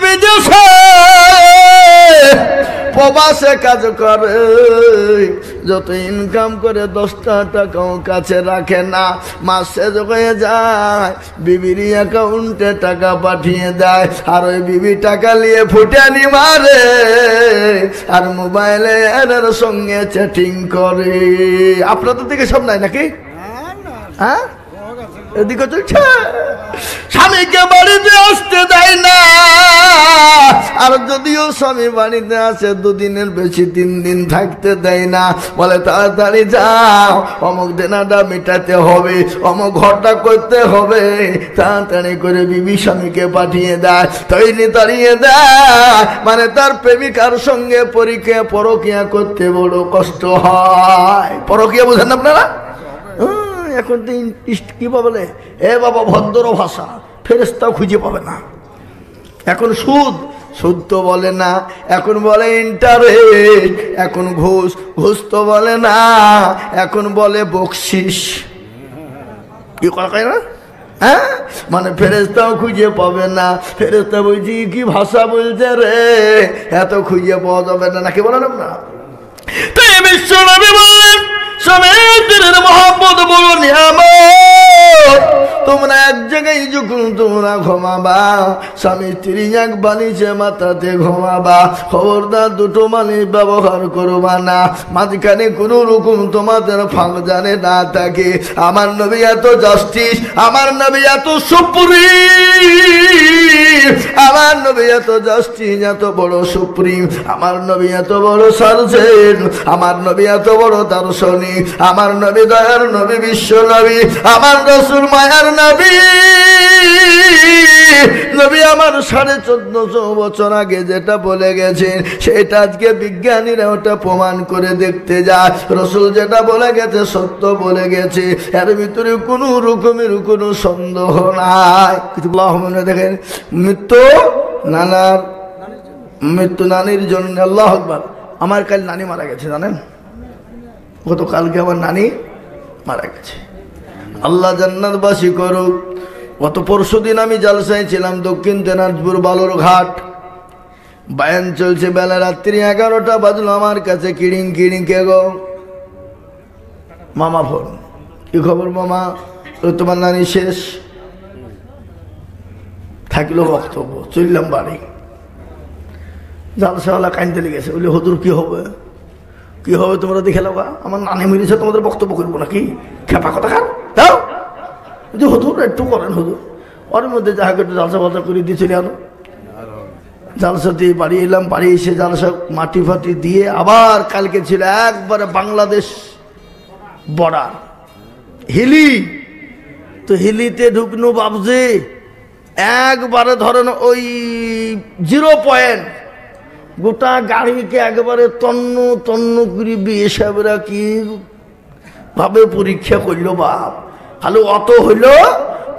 বিদেশে প্রবাসে কাজ করে, যত ইনকাম করে 10টা টাকাও কাছে রাখে না। মাস শেষ হয়ে যায়, বিবির অ্যাকাউন্টে টাকা পাঠিয়ে দেয়, আর ওই বিবি টাকা নিয়ে ফুটানি মারে আর মোবাইলে এর সঙ্গে চ্যাটিং করে। আপনাদের দিকে সব নাই নাকি? হ্যাঁ, এদিকে চলছে। স্বামীকে বাড়িতে আসতে দেয় না, আর যদিও স্বামী বাড়িতে আসে 2 দিনের বেশি 3 দিন থাকতে দেয় না। বলে তাড়াতাড়ি যাও, অমুক দেনাটা মেটাতে হবে, অমুক ঘরটা করতে হবে। তাড়াতাড়ি করে বিবি স্বামীকে পাঠিয়ে দেয়, তৈরি তাড়িয়ে দেয়। মানে তার প্রেমিকার সঙ্গে পরকিয়া করতে বড় কষ্ট হয়। পরকিয়া বোঝেন আপনারা? এখন তো কি বলে, এ বাবা ভদ্র ভাষা, ফেরেশতাও খুঁজে পাবে না। এখন সুদ তো বলে না, এখন বলে ইন্টারেস্ট, এখন ঘুষ তো বলে না, এখন বলে বকশিস। কি করা হয় না? হ্যাঁ, মানে ফেরেশতাও খুঁজে পাবে না। ফেরেশতা বলছি কি ভাষা বলছে রে, এত খুঁজে পাওয়া যাবে না, নাকি বলেন না? তাই বিশ্ব নবী বলেন, স্বামীর মহব্বত বড় নিয়ামত। তোমরা এক জায়গায় যখন তোমরা ঘুমাবা, স্বামী স্ত্রী এক বালিশে মাথাতে ঘুমাবা, খবরদার 2টো বালিশ ব্যবহার করবা না, মাঝখানে কোনো রকম তোমাদের ফাঁক জানে না থাকে। আমার নবী এত জাস্টিস, আমার নবী এত সুপ্রিম, আমার নবী এত জাস্টিস, এত বড় সুপ্রিম, আমার নবী এত বড় সার্জেন, আমার নবী এত বড় দার্শনিক, আমার নবী দয়ার নবী, বিশ্ব নবী, আমার রাসূল মায়ার নবী। নবী আমার 1450 বছর আগে যেটা বলে গেছেন, সেটা আজকে বিজ্ঞানীরা ওটা প্রমাণ করে দেখতে যায়। রাসূল যেটা বলে গেছে সত্য বলে গেছে, এর ভিতরে কোনো রকমের কোনো সন্দেহ নাই। কিন্তু দেখেন, মৃত্যু নানির জন্য। আল্লাহু আকবার। আমার কাল নানি মারা গেছে, জানেন? গতকালকে আমার নানি মারা গেছে। আল্লাহ জান্নাতবাসী করুক। গত পরশুদিন আমি জালসায় ছিলাম দক্ষিণ দিনাজপুর বালুরঘাট। বায়ান চলছে, বেলা রাত্রি 11টা বাজলো। আমার কাছে কিড়িং কে গো মামা ফোন। কি খবর মামা? তোমার নানি শেষ। থাকলো বক্তব্য, চললাম বাড়ি। জালসাওয়ালা কাইনতে লেগেছে, বলে হুজুর কি হবে কি হবে, তোমরা দেখে লাও, আমার নানি মিলেছে, তোমাদের বক্তব্য করবো নাকি? খেপা কথা খান দাও যে হুজুর একটু করেন হুজুর। ওর মধ্যে যাহাকে একটু জালসা বালসা করে দিয়ে চলে আনো। জালসা দিয়ে বাড়ি এলাম, বাড়ি এসে জালসা মাটি ফাটি দিয়ে আবার কালকে ছিল একবারে বাংলাদেশ বর্ডার হিলি। তো হিলিতে ঢুকনো বাবজে একবারে ধরেন ওই 0 পয়েন্ট, গোটা গাড়িকে একবারে তন্ন করে বিএসএফরা কি ভাবে পরীক্ষা করলো বাপ। খালি অত হইল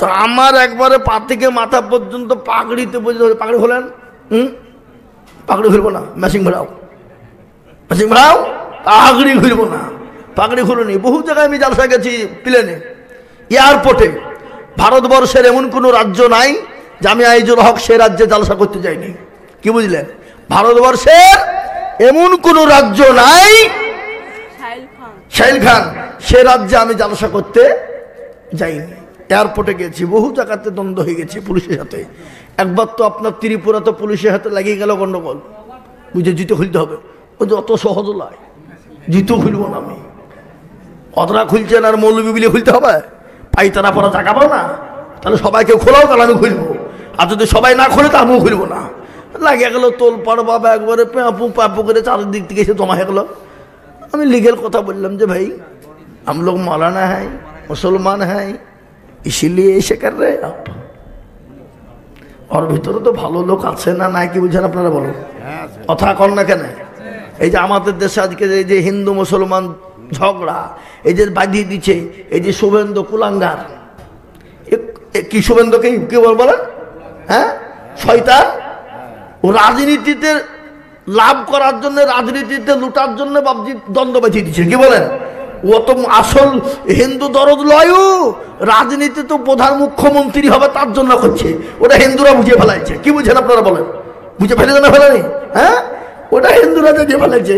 তো আমার একবারে পা থেকে মাথা পর্যন্ত পাগড়িতে পর্যন্ত। পাগড়ি খোলেন? পাগড়ি খুলবো না, মেশিং ভাড়াও পাগড়ি খুলবো না, পাগড়ি খুলুনি। বহু জায়গায় আমি জালসা গেছি, প্লেনে, এয়ারপোর্টে। ভারতবর্ষের এমন কোনো রাজ্য নাই যে আমি আইজুল হক সে রাজ্যে জালসা করতে যাইনি। কি বুঝলেন? ভারতবর্ষের এমন কোনো রাজ্য নাই, শাইল খান, সে রাজ্যে আমি জালসা করতে যাইনি। এয়ারপোর্টে গেছি, বহু জায়গাতে দ্বন্দ্ব হয়ে গেছে পুলিশের সাথে। একবার তো আপনার ত্রিপুরা তো পুলিশের হাতে লাগিয়ে গেল গন্ডগোল, বুঝে জুতো খুলতে হবে। ওই যে অত সহজ নয়, জুতো খুলবো না আমি। অতটা খুলছেন আর মৌলবি বিলে খুলতে হবে, পাইতারা পরা জায়গা পাও না, তাহলে সবাইকে খোলাও, তাহলে আমি খুলবো। আর যদি সবাই না খোলে তা আমিও খুলবো না। লাগিয়ে গেল তোল পাড় বাবা, একবারে পাপু করে চারিদিক থেকে এসে জমা হয়ে গেল। আমি লিগেল কথা বললাম যে ভাই हम लोग मौलाना हैं, मुसलमान हैं, इसीलिए ऐसे कर रहे हैं आप। और ভিতরে তো ভালো লোক আছে না নাই, কি বুঝেন আপনারা বলুন? কথা কন না কেন? এই যে আমাদের দেশে আজকে এই যে হিন্দু মুসলমান ঝগড়া, এই যে বাঁধিয়ে দিচ্ছে, এই যে শুভেন্দু কুলাঙ্গার, কি শুভেন্দুকে কি বলেন? হ্যাঁ, শয়তান। ও রাজনীতিতে লাভ করার জন্য, রাজনীতিতে লুটার জন্য বাবজি দ্বন্দ্ব বাঁধিয়ে দিচ্ছে। কি বলেন? ও তো আসল হিন্দু দরদ লয়, রাজনীতি তো প্রধান মুখ্যমন্ত্রী হবে তার জন্য করছে। ওটা হিন্দুরা বুঝিয়ে ফেলাইছে। কি বুঝেন আপনারা বলেন? বুঝে ফেলেছে না ফেলেনি? হ্যাঁ, ওটা হিন্দুরা যে ফেলেছে।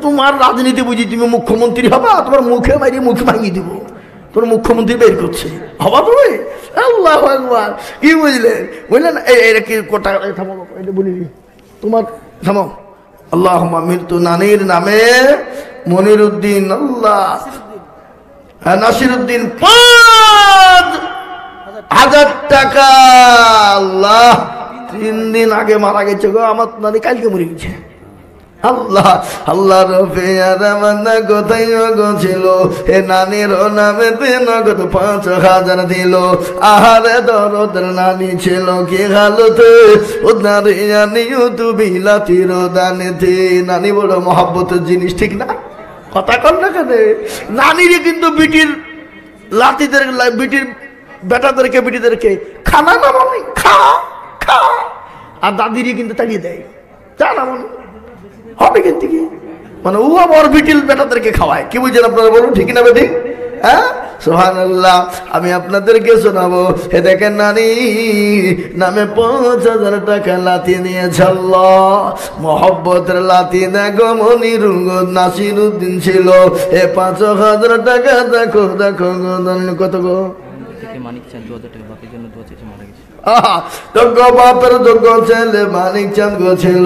তোমার রাজনীতি বুঝি, তুমি মুখ্যমন্ত্রী হবা, তোমার মুখে মারিয়ে মুখ ভাঙিয়ে দিব, তোর মুখ্যমন্ত্রী বের করছে, হবা তুমি? আল্লাহু আকবার। কি বুঝলেন? বুঝলেন? এটা কি কোটা থামো, এটা বলি তোমার থামো। আল্লাহুম্মা মৃত্যু নানির নামে মনিরুদ্দিন, আল্লাহ নাসিরুদ্দিন 5,000 টাকা। আল্লাহ, 3 দিন আগে মারা গেছে গো, আমার নানি কালকে মরে গেছে। আল্লাহ আল্লাহ রফিয়ারামান্না কোথায় ছিল, এ নানির নামে নগদ 5,000 দিল। আহারে দরদের নানি ছিল কি হালতে, ও নারিয়ানিও তুমি লাতির দানেতে। নানি বড় মহব্বতের জিনিস, ঠিক না? কথা কর না কেন? নানিরে কিন্তু বিটির লাতিদের, বিটির বেটাদেরকে বিটিদেরকে খানা না মানে খা খা, আর দাদিরে কিন্তু তাড়িয়ে দেয়, তা না মানে হবে কিন্তু কি, মানে ও আবার বিটিল বেটাদেরকে খাওয়ায়। কি বুঝছেন আপনারা বলুন, ঠিক না বেঠিক? হ্যাঁ, সুবহানাল্লাহ। আমি আপনাদেরকে শোনাবো। এ দেখেন, নানি নামে 5,000 টাকা লাতি নিয়েছে। আল্লাহ, মহব্বতের লাতি দেখো, মনিরুঙ্গ নাসিরুদ্দিন ছিল। এ 5,000 টাকা দেখো দেখো কত গো, মানিক চাঁদ 2,000 টাকা বাপের জন্য দোয়া চেয়েছে, মারা গেছে। যোগ্য বাপের যোগ্য ছেলে মানিক চাঁদ গো ছিল।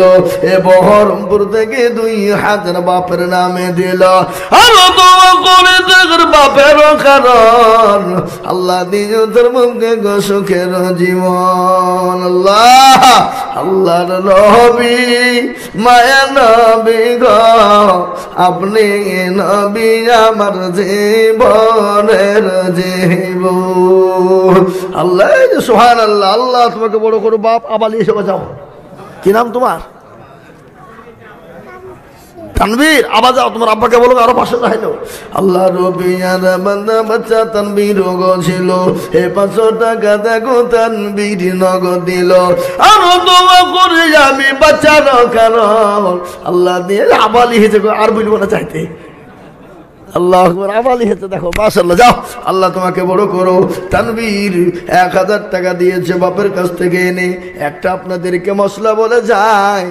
এ বহরমপুর থেকে 2,000 বাপের নামে দিল। আরো দোয়া করে দেখর বাপের কারণ আল্লাহ দিন তোর মুখে গো সুখের জীবন। আল্লাহ আল্লাহর নবী মায়া নবী গো, আপনি নবী আমার জীবনের জীবন। আল্লাহ, সুবহানাল্লাহ। আল্লাহ তোমাকে বড় করো বাপ। আবালি এসে যাও, কি নাম তোমার? তানবীর। আবার যাও, তোমার আব্বাকে বলো আরো 500 চাইলো। আল্লাহ রবিয়ার বান্দা বাচ্চা তানবীর ছিল। এ 500 টাকা দেখো তানবীর নগদ দিল। আরো দোয়া করে আমি বাচ্চার কারণ আল্লাহ দিয়ে আবালি হয়েছে, আর বলবো না চাইতে। আল্লাহ আকবার, আবালি হয়েছে দেখো, মাশাআল্লাহ। যাও, আল্লাহ তোমাকে বড় করো। তানবীর 1,000 টাকা দিয়েছে বাপের কাছ থেকে এনে। একটা আপনাদেরকে মশলা বলে যায়,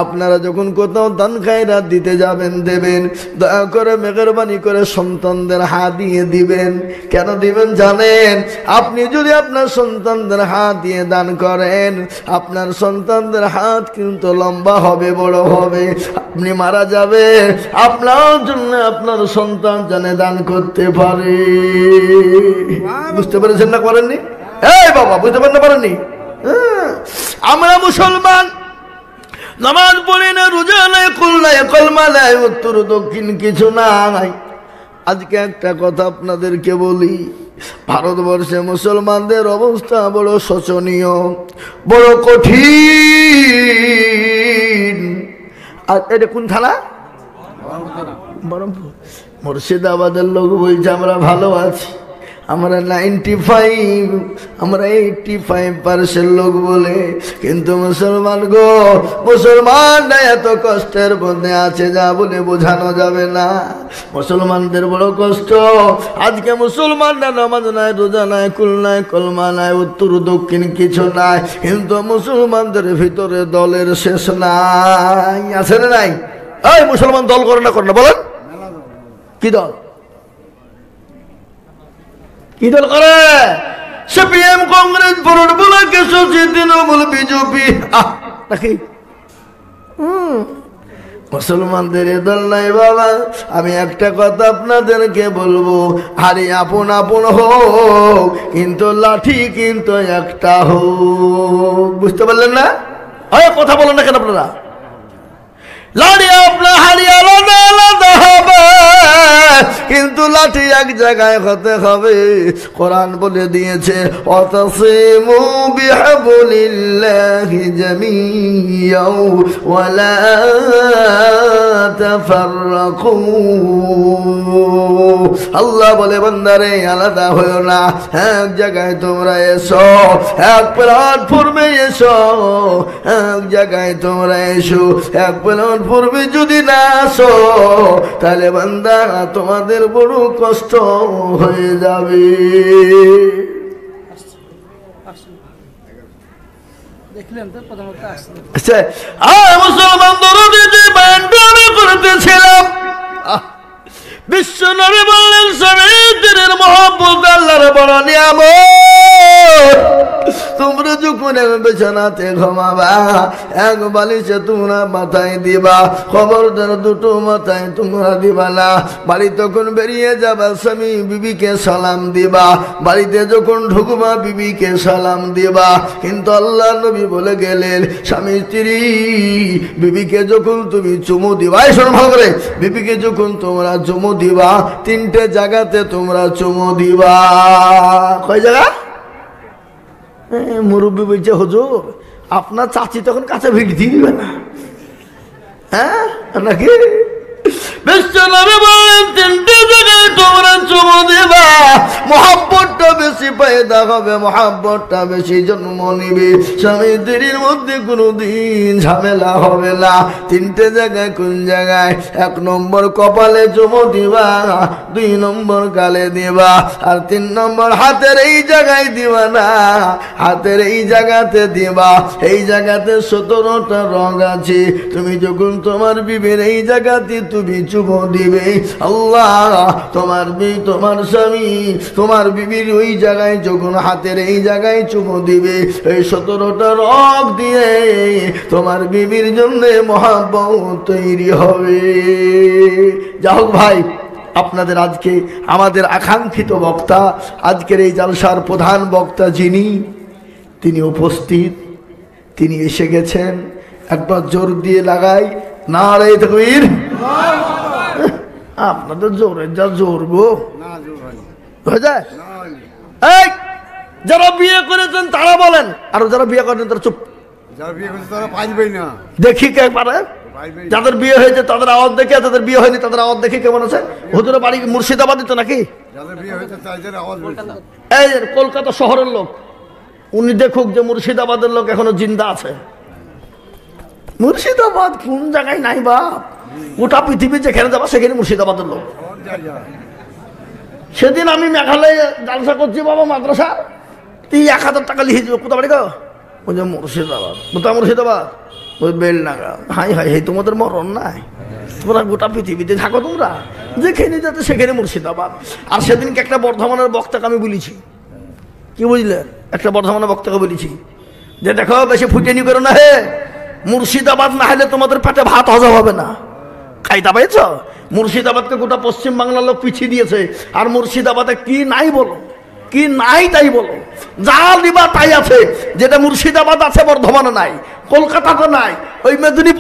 আপনারা যখন কোথাও দান খায়রাত দিতে যাবেন, দেবেন, দয়া করে মেহেরবানি করে সন্তানদের হাত দিয়ে দিবেন। কেন দিবেন জানেন? আপনি যদি আপনার সন্তানদের হাত দিয়ে দান করেন, আপনার সন্তানদের হাত কিন্তু লম্বা হবে, বড় হবে। আপনি মারা যাবে, আপনার জন্য আপনার সন্তান জানে দান করতে পারে। বুঝতে পেরেছেন না? করেননি? এই বাবা, বুঝতে পারেন না? পারেননি? আমরা মুসলমান, নামাজ পড়ি না, রোজা নাই, কুল নাই, কলমা নাই, উত্তর দক্ষিণ কিছু নাই। আজকে একটা কথা আপনাদেরকে বলি, ভারতবর্ষে মুসলমানদের অবস্থা বড় শোচনীয়, বড় কঠিন। আর এটা কোন থানা? বহরমপুর। মুর্শিদাবাদের লোক বলছে আমরা ভালো আছি, আমরা 95, আমরা 85% লোক বলে। কিন্তু মুসলমান গো, মুসলমানরা এত কষ্টের মধ্যে আছে যা বলে বোঝানো যাবে না। মুসলমানদের বড় কষ্ট। আজকে মুসলমানরা নামাজ নাই, রোজা নাই, কুল নাই, কলমা নাই, উত্তর দক্ষিণ কিছু নাই, কিন্তু মুসলমানদের ভিতরে দলের শেষ নাই। আছে না নাই? এই মুসলমান দল করে না, করে না বলেন? কি দল? কি দল করে? CPM, Congress, forward block, SOC, Trinamool, BJP, নাকি? মুসলমানদের এ দল নাই বাবা। আমি একটা কথা আপনাদেরকে বলবো, হারি আপন আপন হোক, কিন্তু লাঠি কিন্তু একটা হোক। বুঝতে পারলেন না? কথা বলেন না কেন আপনারা? লাঠি আপনার হারি আলাদা আলাদা হবে, কিন্তু লাঠি এক জায়গায় হতে হবে। কোরআন বলে দিয়েছে, ওয়াতাসিমু বিহাবলিল্লাহি জামিয়াও ওয়া লা তাফাররাকু। আল্লাহ বলে বান্দারে আলাদা হয়ো না, এক জায়গায় তোমরা এসো, এক প্ল্যাটফর্মে এসো, এক জায়গায় তোমরা এসো। এক প্ল্যাটফর্মে যদি না আসো, তাহলে বান্দা তোমাদের বড় কষ্ট হয়ে যাবে। দেখলেন তো প্রথমত আসলে আচ্ছা, মুসলমান দরদি যে বায়ানটা আমি করতেছিলাম, বিশ্ব নবী বললেন স্বামীর মহব্বত আল্লাহর বড় নিয়ামত। তোমরা যখন বিছানাতে ঘুমাবা, এক বালিশে তোমরা মাথায় দিবা, খবরদার দুটো মাথায় তোমরা দিবা না। বাড়ি তখন বেরিয়ে যাবা, স্বামী বিবিকে সালাম দিবা, বাড়িতে যখন ঢুকবা বিবিকে সালাম দিবা। কিন্তু আল্লাহ নবী বলে গেলেন, স্বামী স্ত্রী বিবিকে যখন তুমি চুমু দিবা, এই শোনো ভালো করে, বিবিকে যখন তোমরা চুমু দিবা, তিনটে জায়গাতে তোমরা চুমু দিবা। কয় জায়গা? মুরব্বী বলছে, হুজুর আপনার চাচি তখন কাছে ভিড় দিয়ে দিবে না, হ্যাঁ নাকি? বিশ্ব নবী বলেন তিনটে জায়গায় তোমরা চুমু দিবা, মহব্বতটা বেশি পয়দা হবে, মহব্বতটা বেশি জন্ম নিবে, স্বামী স্ত্রীর মধ্যে কোনোদিন ঝামেলা হবে না। তিনটে জায়গায় কোন জায়গায়? 1 নম্বর কপালে চুমু দিবা, 2 নম্বর গালে দিবা, আর 3 নম্বর হাতের এই জায়গায় দিবা না, হাতের এই জায়গাতে দিবা। এই জায়গাতে 17টা রং আছে। তুমি যখন তোমার বিবির এই জায়গাতে তুমি চুমু দিবে, আল্লাহ তোমার তোমার স্বামী তোমার বিবির ওই জায়গায় যখন হাতের এই জায়গায় চুমু দিবে, এই 17টা রং দিয়ে তোমার বিবির জন্য মহব্বত তৈরি হবে। যা হোক ভাই, আপনাদের আজকে আমাদের আকাঙ্ক্ষিত বক্তা, আজকের এই জালসার প্রধান বক্তা যিনি, তিনি উপস্থিত, তিনি এসে গেছেন। একবার জোর দিয়ে লাগাই নারে তাকবীর। আপনাদের জোরের যা জোর গো, হয়ে যায়। এই যারা বিয়ে করেছেন তারা বলেন, আর যারা বিয়ে করেন তারা চুপ। দেখি কে পারে। যাদের বিয়ে হয়েছে তাদের আওয়াজ দেখে, যাদের বিয়ে হয়নি তাদের আওয়াজ দেখে কেমন আছে? হুজুরের বাড়ি মুর্শিদাবাদে তো নাকি? এই কলকাতা শহরের লোক, উনি দেখুক যে মুর্শিদাবাদের লোক এখনো জিন্দা আছে। মুর্শিদাবাদ কোন জায়গায় নাই বাপ, গোটা পৃথিবী যেখানে যাবা সেখানে মুর্শিদাবাদের লোক। সেদিন আমি মেঘালয়ে জালসা করছি বাবা, মাদ্রাসা, তুই 1000 টাকা লিখে যাবো। কোথা বাড়ি গো? বলছে মুর্শিদাবাদ। কোথা মুর্শিদাবাদ? ওই বেলনাগা। হাই হাই হাই, তোমাদের মরণ নাই, তোমরা গোটা পৃথিবীতে থাকো, তোমরা যেখানে যাতে সেখানে মুর্শিদাবাদ। আর সেদিনকে একটা বর্ধমানের বক্তাকে আমি বলেছি, কি বুঝলেন, একটা বর্ধমানের বক্তাকে বলেছি যে দেখো বেশি ফুটেনি করো না হে, মুর্শিদাবাদ না হলে তোমাদের পেটে ভাত হজম হবে না। খাইতা পাইছ? মুর্শিদাবাদকে গোটা পশ্চিম বাংলার লোক পিছিয়ে দিয়েছে। আর মুর্শিদাবাদে কি নাই বলো, কি নাই তাই বলো, যা দিবা তাই আছে। যেটা মুর্শিদাবাদ আছে বর্ধমানে নাই, কলকাতাতে নাই, ওই মেদিনীপুর